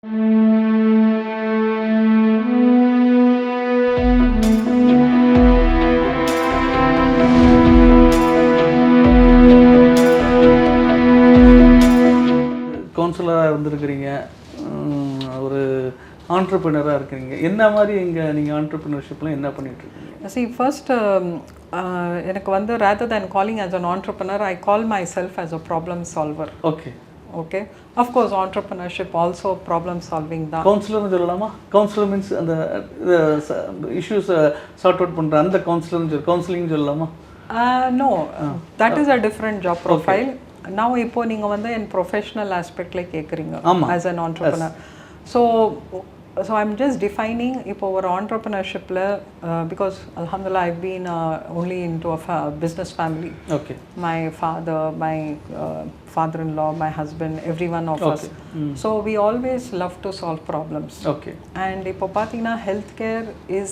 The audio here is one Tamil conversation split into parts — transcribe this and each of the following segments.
கவுன்சிலராக இருந்திருக்கிறீங்க, ஒரு ஆண்டர்ப்ரினராக இருக்கிறீங்க. என்ன மாதிரி இங்கே நீங்கள் ஆண்டர்ப்ரினர்ஷிப்பில் என்ன பண்ணிகிட்ருக்கீங்க? See, first, எனக்கு வந்து rather than calling as an entrepreneur, I call myself as a problem solver. Okay. Of course, entrepreneurship also problem solving தான். கவுன்சிலர்னு சொல்லலாமா? கவுன்சிலர் மீன்ஸ் அந்த இஷ்யூஸை சார்ட் அவுட் பண்ணுற அந்த கவுன்சிலிங் சொல்லலாமா? No, that is a different job profile. Now இப்போ நீங்கள் வந்து என் ப்ரொஃபஷனல் ஆஸ்பெக்டில் கேட்குறீங்க as an entrepreneur. So I'm just defining இப்போ ஒரு entrepreneurshipல because alhamdulillah I've been only into a business family. Okay. My father, my father-in-law, my husband, every one of us. So we always love to solve problems. Okay. And இப்போ பார்த்தீங்கன்னா healthcare is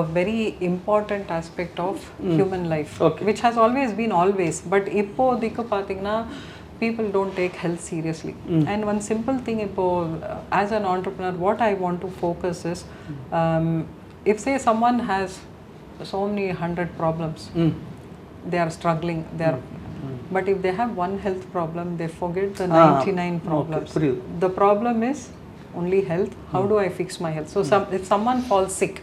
a very important aspect of human life, which has always been but இப்போதைக்கு பார்த்தீங்கன்னா people don't take health seriously. And one simple thing as an entrepreneur, what I want to focus is, if say someone has so many 100 problems, they are struggling, but if they have one health problem, they forget the 99 problems. Okay. The problem is only health. How do I fix my health? So if someone falls sick,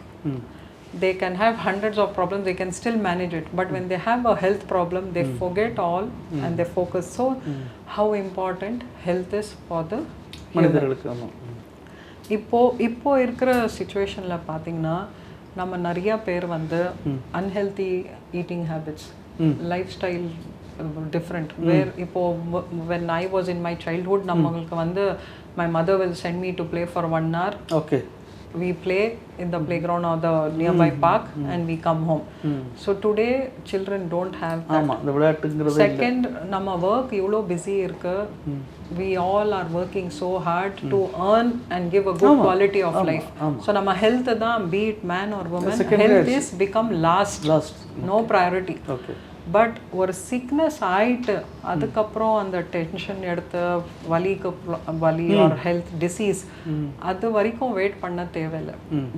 they can have hundreds of problems, they can still manage it, but when they have a health problem, they forget all and they focus. So how important health is for the மனிதர்களுக்கு. இப்போ இருக்கிற சிச்சுவேஷனில் பார்த்தீங்கன்னா நம்ம நிறைய பேர் வந்து unhealthy eating habits, life style different, where when I was in my childhood, நம்மங்களுக்கு வந்து my mother will send me to play for 1 hour. Okay. We play in the playground or the nearby park and we come home. So today children don't have that. Second, நம்ம work இவ்வளோ busy இருக்கு, we all are working so hard to earn and give a good quality of life. So நம்ம health தான், be it man or woman, health is become last, no priority. Okay. But ஒரு சிக்னஸ் ஆயிட்டு அதுக்கப்புறம் அந்த டென்ஷன் எடுத்து வலி ஆர் ஹெல்த் டிசீஸ் அது வரைக்கும் வெயிட் பண்ண தேவையில்லை.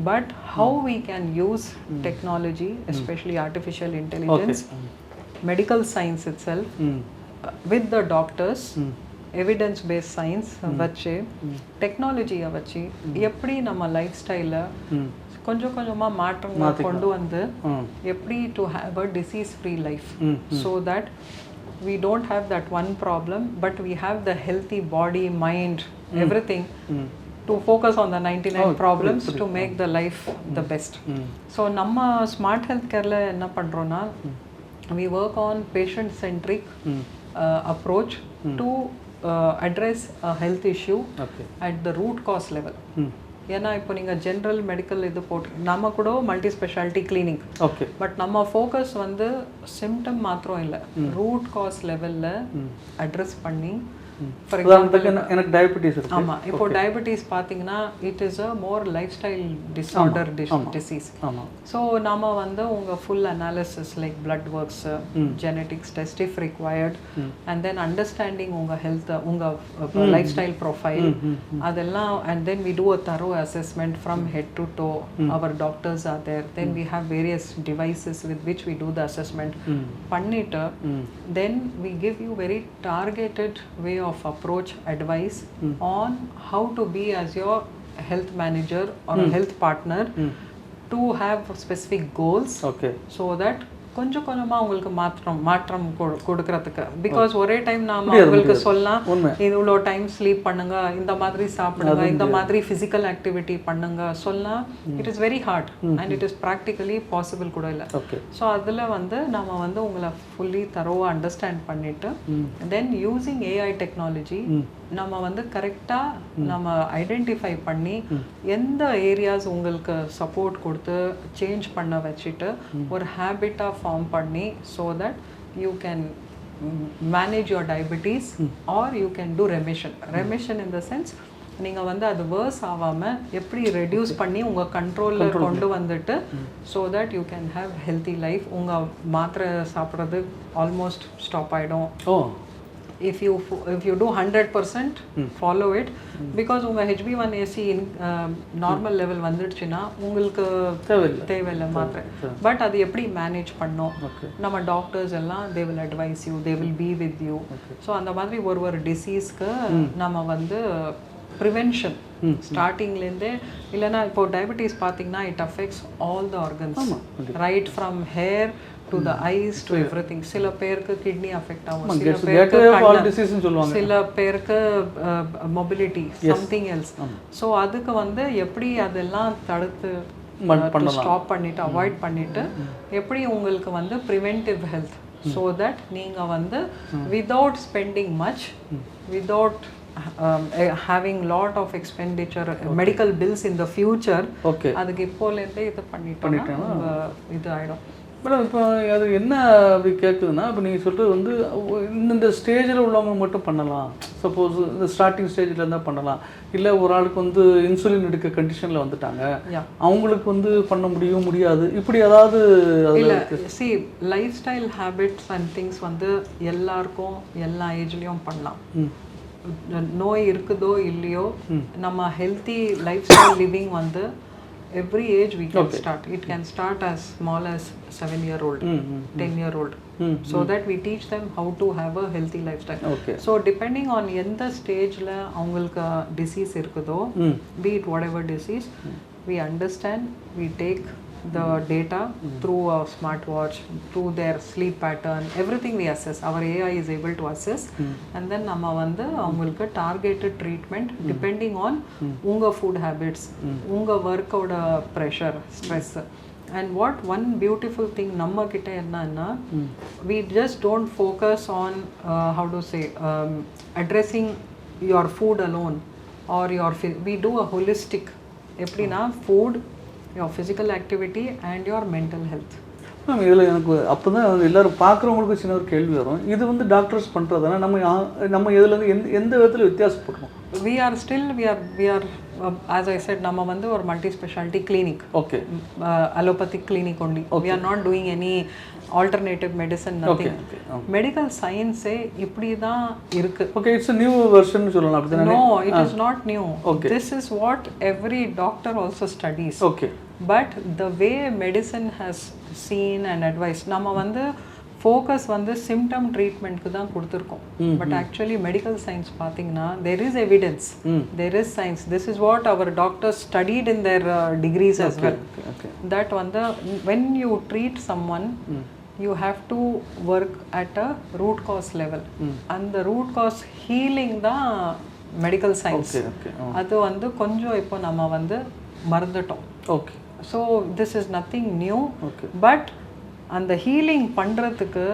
But how we can use technology, especially artificial intelligence, medical science itself with the doctors, evidence based science வச்சு, டெக்னாலஜியை வச்சு எப்படி நம்ம லைஃப் ஸ்டைலில் கொஞ்சம் கொஞ்சமாக மாற்றங்களை கொண்டு வந்து எப்படி to have a disease free life, so that we don't have that one problem, but we have the healthy body, mind, everything to focus on the 99 problems to make the life the best. So நம்ம ஸ்மார்ட் ஹெல்த் கேரில் என்ன பண்ணுறோன்னா, we work on patient-centric approach to address a health issue at the root cause level. ஏன்னா இப்போ நீங்கள் ஜென்ரல் மெடிக்கல் இது போட்டு நம்ம கூட மல்டி ஸ்பெஷாலிட்டி கிளினிக், பட் நம்ம ஃபோக்கஸ் வந்து சிம்டம் மாத்திரம் இல்லை, ரூட் காஸ் லெவலில் அட்ரஸ் பண்ணி. ஃபார் எக்ஸாம்பிள் எனக்கு டயபெட்டிஸ் இருக்கு. ஆமாம், இப்போ டயபெட்டிஸ் பார்த்தீங்கன்னா it is a more life style disorder disease. So நம்ம வந்து உங்கள் full analysis like blood works, genetics test if required, and then understanding உங்கள் ஹெல்த், உங்கள் லைஃப் ஸ்டைல் ப்ரொஃபைல் அதெல்லாம், and then we do a thorough assessment from head to to. Our doctors are there, then we have various devices with which we do the assessment பண்ணிட்டு, then we give you very targeted way of approach, advice on how to be as your health manager or a health partner to have specific goals, so that கொஞ்சம் கொஞ்சமாக உங்களுக்கு மாற்றம் கொடுக்கறதுக்கு. பிகாஸ் ஒரே டைம் நாம் உங்களுக்கு சொல்லலாம் இவ்வளோ டைம் ஸ்லீப் பண்ணுங்க, இந்த மாதிரி சாப்பிடுங்க, இந்த மாதிரி ஃபிசிக்கல் ஆக்டிவிட்டி பண்ணுங்க சொல்லலாம். It is very hard and it is practically possible கூட இல்லை. ஸோ அதில் வந்து நம்ம வந்து உங்களை ஃபுல்லி தரோவாக அண்டர்ஸ்டாண்ட் பண்ணிட்டு, தென் யூஸிங் ஏஐ டெக்னாலஜி நம்ம வந்து கரெக்டாக நம்ம ஐடென்டிஃபை பண்ணி எந்த ஏரியாஸ் உங்களுக்கு சப்போர்ட் கொடுத்து சேஞ்ச் பண்ண வச்சுட்டு ஒரு ஹேபிட்டாக ஃபார்ம் பண்ணி, so that you can manage your diabetes are you can do remission in the sense நீங்கள் வந்து அது வேர்ஸ் ஆகாமல் எப்படி ரெடியூஸ் பண்ணி உங்கள் கண்ட்ரோலில் கொண்டு வந்துட்டு, so that you can have healthy life. உங்கள் மாத்திரை சாப்பிட்றது ஆல்மோஸ்ட் ஸ்டாப் ஆகிடும். if you do 100% follow it, because உங்க HB1AC நார்மல் லெவல் வந்துடுச்சுன்னா உங்களுக்கு தேவையில்லை மாத்திரை. பட் அது எப்படி மேனேஜ் பண்ணோம், நம்ம டாக்டர்ஸ் எல்லாம் they will advise you, they will be with you. So அந்த மாதிரி ஒரு டிசீஸ்க்கு நம்ம வந்து ப்ரிவென்ஷன் ஸ்டார்டிங்லேருந்தே, இல்லைன்னா இப்போ டயபெட்டிஸ் பார்த்தீங்கன்னா it affects all the organs, right from hair to the eyes to everything. சில பேருக்கு கிட்னி அஃபெக்ட் ஆகும், சில பேருக்கு மொபிலிட்டி, சம்திங் எல்ஸ். ஸோ அதுக்கு வந்து எப்படி அதெல்லாம் தடுத்து ஸ்டாப் பண்ணிட்டு அவாய்ட் பண்ணிட்டு எப்படி உங்களுக்கு வந்து ப்ரிவென்டிவ் ஹெல்த், ஸோ தட் நீங்கள் வந்து without spending much, without having lot of expenditure, medical bills in the future, அதுக்கு இப்போலேருந்தே இது பண்ணிட்டோம்னா இது ஆகிடும். மேடம் இப்போ அது என்ன அப்படி கேட்குதுன்னா, இப்போ நீங்கள் சொல்கிறது வந்து இந்த ஸ்டேஜில் உள்ளவங்க மட்டும் பண்ணலாம், சப்போஸ் இந்த ஸ்டார்டிங் ஸ்டேஜில் இருந்தால் பண்ணலாம், இல்லை ஒரு ஆளுக்கு வந்து இன்சுலின் எடுக்க கண்டிஷனில் வந்துட்டாங்க அவங்களுக்கு வந்து பண்ண முடியாது, இப்படி ஏதாவது? இல்லை, C life style habits and things வந்து எல்லாருக்கும் எல்லா ஏஜ்லேயும் பண்ணலாம். நோய் இருக்குதோ இல்லையோ, நம்ம ஹெல்த்தி லைஃப் ஸ்டைல் லிவிங் வந்து every age we can start. It can start as small as 7-year-old, 10-year-old, so that we teach them how to have a healthy lifestyle. So depending on எந்த ஸ்டேஜில் அவங்களுக்கு டிசீஸ் இருக்குதோ, be it whatever disease, we understand, we take the data through a smartwatch, through their sleep pattern, everything we assess. Our AI is able to assess, and then நம்ம வந்து அவங்களுக்கு targeted treatment depending on உங்க food habits, உங்க workout pressure, stress. And what one beautiful thing நம்ம கிட்ட என்னன்னா, we just don't focus on how to say addressing your food alone or your we do a holistic, எப்படின்னா food, your physical activity and your mental health. Ma'am இதில் எனக்கு அப்போ தான் எல்லோரும் பார்க்குறவங்களுக்கு சின்ன ஒரு கேள்வி வரும், இது வந்து டாக்டர்ஸ் பண்ணுறதுனா நம்ம இதுலேருந்து எந்த விதத்தில் வித்தியாசப்படுறோம்? we are as I said, நம்ம வந்து ஒரு multi speciality clinic. allopathic clinic only. We are not doing any alternative medicine, nothing. medical science இப்படி தான் இருக்கு. It's a new version சொல்லலாம் அப்படி தானே? No, it is not new. This is what every doctor also studies. But the way medicine has seen and advised, நம்ம வந்து ஃபோக்கஸ் வந்து சிம்டம் ட்ரீட்மெண்ட்க்கு தான் கொடுத்துருக்கோம். பட் ஆக்சுவலி மெடிக்கல் சயின்ஸ் பார்த்தீங்கன்னா there is evidence, there is science. This is what our doctors studied in their degrees as well. That வந்து when you treat someone, you have to work at a root cause level. And the root cause healing தான் மெடிக்கல் சயின்ஸ். அது வந்து கொஞ்சம் இப்போ நம்ம வந்து மறந்துட்டோம். So this is nothing new. But அந்த ஹீலிங் பண்ணுறதுக்கு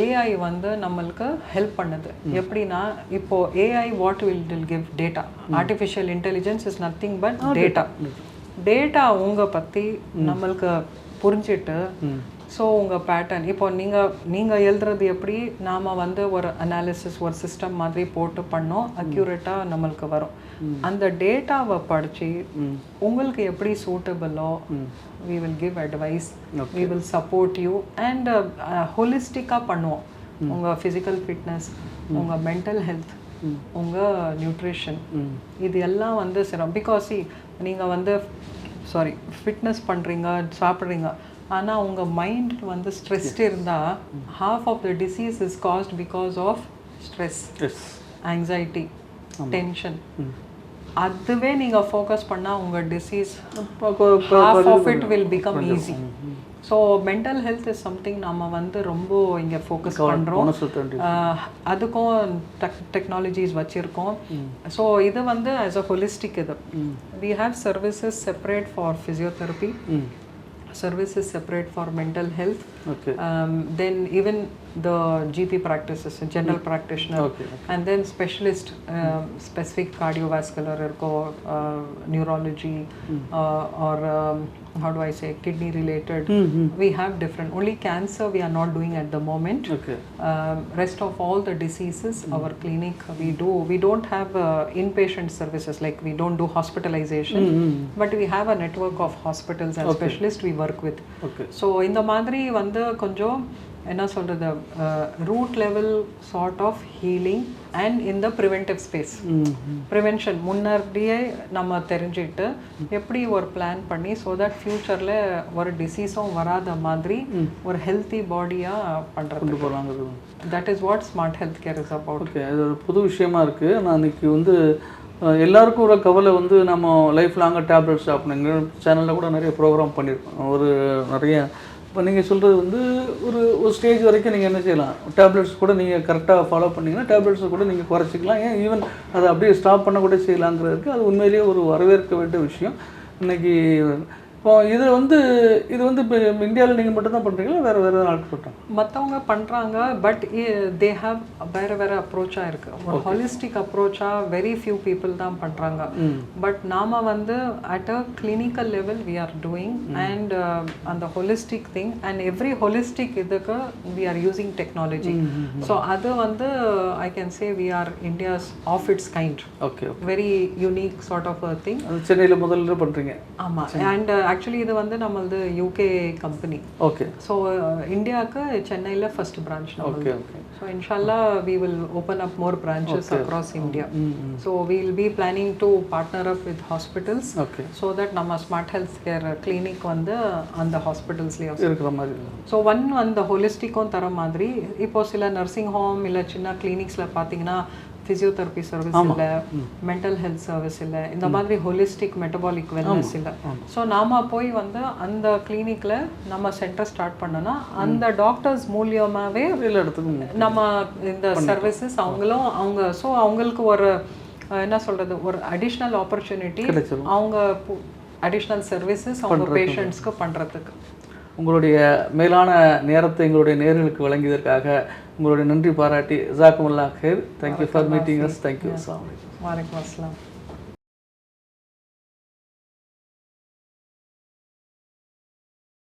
ஏஐ வந்து நம்மளுக்கு ஹெல்ப் பண்ணுது. எப்படின்னா இப்போ AI what will give data. Artificial intelligence is nothing but data உங்களை பற்றி நம்மளுக்கு புரிஞ்சிட்டு, ஸோ உங்கள் பேட்டர்ன் இப்போ நீங்கள் எழுதுறது எப்படி, நாம் வந்து ஒரு அனாலிசிஸ் ஒரு சிஸ்டம் மாதிரி போட்டு பண்ணோம், அக்யூரேட்டாக நம்மளுக்கு வரும். அந்த டேட்டாவை படித்து உங்களுக்கு எப்படி சூட்டபிளோ we will give advice, we will support you, and holistic-ஆ பண்ணுவோம். உங்கள் ஃபிசிக்கல் ஃபிட்னஸ், உங்கள் மென்டல் ஹெல்த், உங்கள் நியூட்ரிஷன், இது எல்லாம் வந்து சிரம். பிகாஸ் நீங்கள் வந்து ஃபிட்னஸ் பண்ணுறீங்க, சாப்பிட்றீங்க, ஆனால் உங்கள் மைண்ட் வந்து ஸ்ட்ரெஸ்ட் இருந்தால் half of the disease is caused because of stress, anxiety, tension. அதுவே நீங்கள் ஃபோக்கஸ் பண்ணால் உங்கள் disease half of it will become easy. So mental health is something நம்ம வந்து ரொம்ப இங்கே ஃபோக்கஸ் பண்ணுறோம். அதுக்கும் டெக்னாலஜிஸ் வச்சுருக்கோம். ஸோ இது வந்து ஆஸ் அ ஹோலிஸ்டிக் இது. we have services separate for physiotherapy, services separate for mental health, then even the GP practices, general practitioner, and then specialist, specific cardiovascular neurology, or how do I say, kidney related. We have different, only cancer we are not doing at the moment. Rest of all the diseases, our clinic we don't have inpatient services, like we don't do hospitalization, but we have a network of hospitals and specialists we work with. So இந்த மாதிரி வந்து கொஞ்சம் என்ன சொல்கிறது root level sort of healing and in the preventive space. Prevention முன்னாடியே நம்ம தெரிஞ்சுக்கிட்டு எப்படி ஒரு பிளான் பண்ணி ஸோ தட் ஃப்யூச்சரில் ஒரு டிசீஸும் வராத மாதிரி ஒரு ஹெல்த்தி பாடியாக பண்ணுறது போகிறாங்க. That is what smart health care is about. Okay, அது ஒரு புது விஷயமா இருக்குது. நான் அன்றைக்கி வந்து எல்லாருக்கும் ஒரு கவலை வந்து நம்ம லைஃப் லாங்காக டேப்லெட்ஸ் சாப்பிடணும். எங்கள் சேனலில் கூட நிறைய ப்ரோக்ராம் பண்ணியிருக்கோம். ஒரு நிறைய இப்போ நீங்கள் சொல்கிறது வந்து ஒரு ஸ்டேஜ் வரைக்கும் நீங்கள் என்ன செய்யலாம், டேப்லெட்ஸ் கூட நீங்கள் கரெக்டாக ஃபாலோ பண்ணிங்கன்னா டேப்லெட்ஸை கூட நீங்கள் குறைச்சிக்கலாம். ஏன் ஈவன் அதை அப்படியே ஸ்டாப் பண்ண கூட செய்யலாங்கிறதுக்கு அது உண்மையிலேயே ஒரு வரவேற்க வேண்டிய விஷயம். இன்றைக்கி இப்போ இது வந்து இப்போ இந்தியாவில் நீங்கள் மட்டும் தான் பண்ணுறீங்களா, வேறு ஆட்கள் சொல்கிறாங்க? மற்றவங்க பண்ணுறாங்க, பட் தே ஹாவ் வேறு அப்ரோச்சாக இருக்குது. ஒரு ஹாலிஸ்டிக் அப்ரோச்சாக வெரி ஃபியூ பீப்புள் தான் பண்ணுறாங்க. பட் நாம் வந்து at a clinical level we are doing and அந்த holistic thing and every holistic இதுக்கு we are using technology. So அது வந்து I can say we are India's of its kind. Okay, very unique sort of a thing. அது சென்னையில் முதல்ல பண்ணுறீங்க? ஆமாம். அண்ட் ஆக்சுவலி இது வந்து நம்மளது யூகே கம்பெனி. ஓகே. ஸோ இந்தியாவுக்கு சென்னையில் first branch. Okay okay. So இன்ஷால்லா we will open up more branches across India. So we will be planning to partner up with hospitals. Okay. So that நம்ம ஸ்மார்ட் ஹெல்த் கேர் கிளினிக் வந்து அந்த ஹாஸ்பிட்டல்ஸ்லேயே இருக்கிற மாதிரி. ஸோ அந்த ஹோலிஸ்டிக்கும் தர மாதிரி இப்போ சில நர்சிங் ஹோம் இல்லை சின்ன கிளினிக்ஸில் பார்த்தீங்கன்னா ஃபிசியோதெரப்பி சர்வீஸ் இல்லை, மென்டல் ஹெல்த் சர்வீஸ் இல்லை, இந்த மாதிரி ஹோலிஸ்டிக் மெட்டபாலிக் வெல்னஸ் இல்லை. ஸோ நாம் போய் வந்து அந்த கிளினிக்கில் நம்ம சென்டர் ஸ்டார்ட் பண்ணோன்னா அந்த டாக்டர்ஸ் மூலியமாகவே நம்ம இந்த சர்வீசஸ் அவங்களுக்கு ஒரு என்ன சொல்கிறது ஒரு அடிஷ்னல் ஆப்பர்ச்சுனிட்டி, அவங்க அடிஷ்னல் சர்வீசஸ் அவங்க பேஷண்ட்ஸ்க்கு பண்ணுறதுக்கு. உங்களுடைய மேலான நேரத்தை எங்களுடைய நேயர்களுக்கு வழங்கியதற்காக உங்களுடைய நன்றி பாராட்டி ஜாக்குமுல்லா ஹேர். Thank you for meeting us. Thank you. வலைக்கம் அஸ்ஸலாம்.